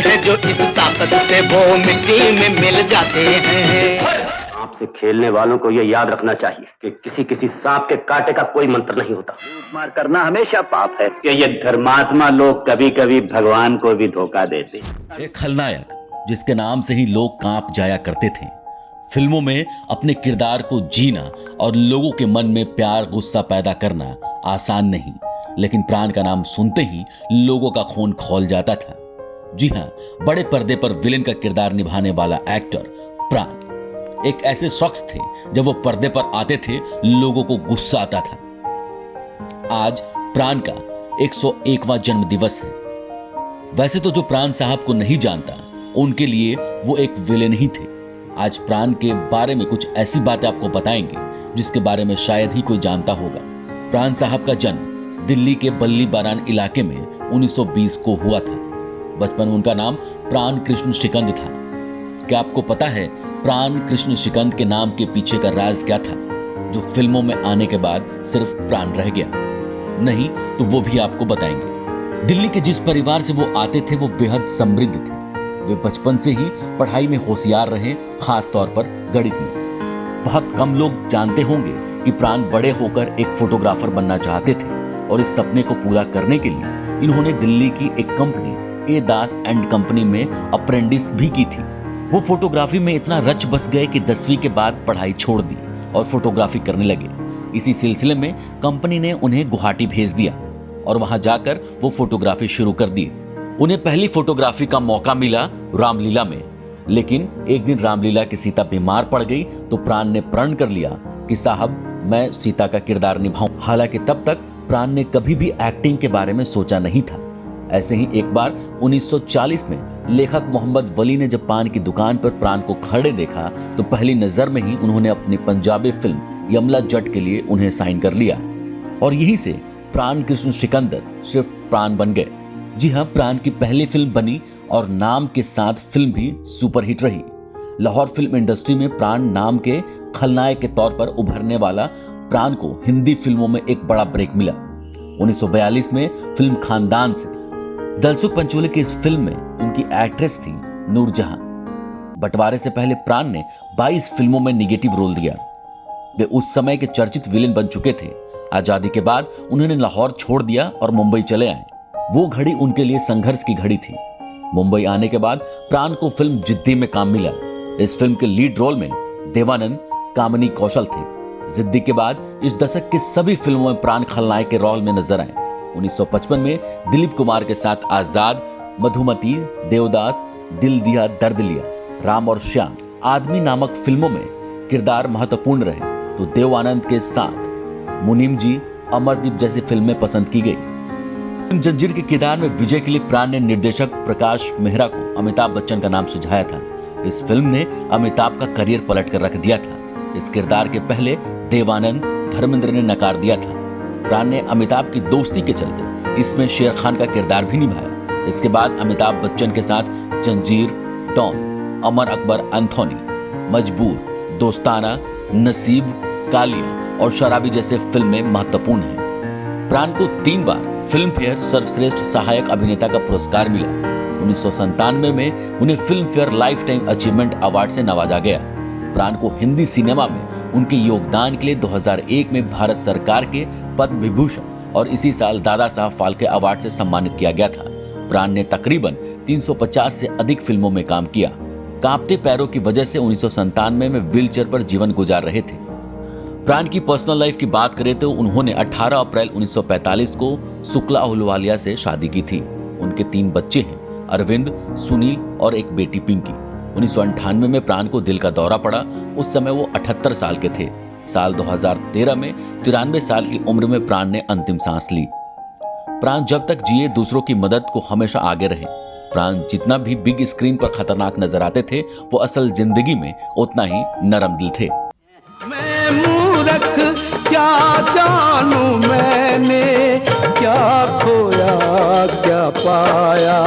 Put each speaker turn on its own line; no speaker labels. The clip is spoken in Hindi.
जो इस ताकत से वो मिट्टी में मिल जाते हैं।
आपसे खेलने वालों को ये याद रखना चाहिए कि किसी किसी सांप के कांटे का कोई मंत्र नहीं होता।
मार करना हमेशा पाप है।
कि ये धर्मात्मा लोग कभी कभी भगवान को भी धोखा देते।
एक खलनायक जिसके नाम से ही लोग कांप जाया करते थे। फिल्मों में अपने किरदार को जीना और लोगों के मन में प्यार गुस्सा पैदा करना आसान नहीं, लेकिन प्राण का नाम सुनते ही लोगों का खून खौल जाता था। जी हां, बड़े पर्दे पर विलेन का किरदार निभाने वाला एक्टर प्राण एक ऐसे शख्स थे जब वो पर्दे पर आते थे लोगों को गुस्सा आता था। आज प्राण का 101वां जन्म दिवस है। वैसे तो जो प्राण साहब को नहीं जानता उनके लिए वो एक विलेन ही थे। आज प्राण के बारे में कुछ ऐसी बातें आपको बताएंगे जिसके बारे में शायद ही कोई जानता होगा। प्राण साहब का जन्म दिल्ली के बल्ली बारान इलाके में 1920 को हुआ था। बचपन में उनका नाम प्राण कृष्ण शिकंद था। क्या आपको पता है प्राण कृष्ण शिकंद के नाम के पीछे का राज क्या था, जो फिल्मों में आने के बाद सिर्फ प्राण रह गया? नहीं तो वो भी आपको बताएंगे। दिल्ली के जिस परिवार से वो आते थे वो बेहद समृद्ध थे। वे बचपन से ही पढ़ाई में होशियार रहे, खास तौर पर गणित में। बहुत कम लोग जानते होंगे कि प्राण बड़े होकर एक फोटोग्राफर बनना चाहते थे और इस सपने को पूरा करने के लिए इन्होंने दिल्ली की एक company A Das and company में अप्रेंटिस भी की थी। वो फोटोग्राफी में इतना रच बस गए कि 10वीं के बाद पढ़ाई छोड़ दी और फोटोग्राफी करने लगे। इसी सिलसिले में कंपनी ने उन्हें गुवाहाटी भेज दिया और वहां जाकर वो फोटोग्राफी शुरू कर दी। उन्हें पहली फोटोग्राफी का मौका मिला रामलीला में, लेकिन एक दिन रामलीला की सीता बीमार पड़ गई तो प्राण ने प्रण कर लिया कि साहब मैं सीता का किरदार निभाऊं। हालांकि तब तक प्राण ने कभी भी एक्टिंग के बारे में सोचा नहीं था। ऐसे ही एक बार 1940 में लेखक मोहम्मद वली ने जब पान की दुकान पर प्राण को खड़े देखा तो पहली नजर में ही उन्होंने अपनी पंजाबी फिल्म यमला जट के लिए उन्हें साइन कर लिया और यहीं से प्राण कृष्ण सिकंदर सिर्फ प्राण बन गए। जी हां, प्राण की पहली फिल्म बनी और नाम के साथ फिल्म भी सुपरहिट रही। लाहौर फिल्म इंडस्ट्री में प्राण नाम के खलनायक के तौर पर उभरने वाला प्राण को हिंदी फिल्मों में एक बड़ा ब्रेक मिला। 1942 में फिल्म खानदान से दलसुख पंचोली की इस फिल्म में उनकी एक्ट्रेस थी नूरजहां। बंटवारे से पहले प्राण ने 22 फिल्मों में निगेटिव रोल दिया। वे उस समय के चर्चित विलेन बन चुके थे। आजादी के बाद उन्होंने लाहौर छोड़ दिया और मुंबई चले आए। वो घड़ी उनके लिए संघर्ष की घड़ी थी। मुंबई आने के बाद प्राण को फिल्म जिद्दी में काम मिला। इस फिल्म के लीड रोल में देवानंद, कामिनी कौशल थे। जिद्दी के बाद इस दशक की सभी फिल्मों में प्राण खलनायक के रोल में नजर आए। 1955 में दिलीप कुमार के साथ आजाद, मधुमती, देवदास, दिल दिया दर्द लिया, राम और श्याम, आदमी नामक फिल्मों में किरदार महत्वपूर्ण रहे तो देव आनंद के साथ मुनीम जी, अमरदीप जैसी फिल्में पसंद की गई। जंजीर के किरदार में विजय के लिए प्राण ने निर्देशक प्रकाश मेहरा को अमिताभ बच्चन का नाम सुझाया था। इस फिल्म ने अमिताभ का करियर पलट कर रख दिया था। इस किरदार के पहले देवानंद, धर्मेंद्र ने नकार दिया था। प्राण ने अमिताभ की दोस्ती के चलते इसमें शेर खान का किरदार भी निभाया। इसके बाद अमिताभ बच्चन के साथ जंजीर, डॉन, अमर अकबर एंथोनी, मजबूर, दोस्ताना, नसीब, कालिया और शराबी जैसे फिल्में महत्वपूर्ण हैं। प्राण को 3 बार फिल्म फेयर सर्वश्रेष्ठ सहायक अभिनेता का पुरस्कार मिला। 1997 में उन्हें film fair life time achievement award से नवाजा गया। प्राण को हिंदी सिनेमा में उनके योगदान के लिए 2001 में भारत सरकार के पद्म विभूषण और इसी साल दादा साहब फाल्के अवार्ड से सम्मानित किया गया था। प्राण ने तकरीबन 350 से अधिक फिल्मों में काम किया। कांपते पैरों की वजह से 1997 में व्हीलचेयर पर जीवन गुजार रहे थे। प्राण की पर्सनल लाइफ की बात करें तो उन्होंने 18 अप्रैल 1945 को शुक्ला अहलुवालिया से शादी की थी। उनके 3 बच्चे हैं, अरविंद, सुनील और एक बेटी पिंकी। 1998 में प्राण को दिल का दौरा पड़ा। उस समय वो 78 साल के थे। साल 2013 में 93 साल की उम्र में प्राण ने अंतिम सांस ली। प्राण जब तक जिए दूसरों की मदद को हमेशा आगे रहे। प्राण जितना भी बिग स्क्रीन पर खतरनाक नजर आते थे वो असल जिंदगी में उतना ही नरम दिल थे।
मैं मूर्ख क्या जानूं, मैंने क्या खोया क्या पाया।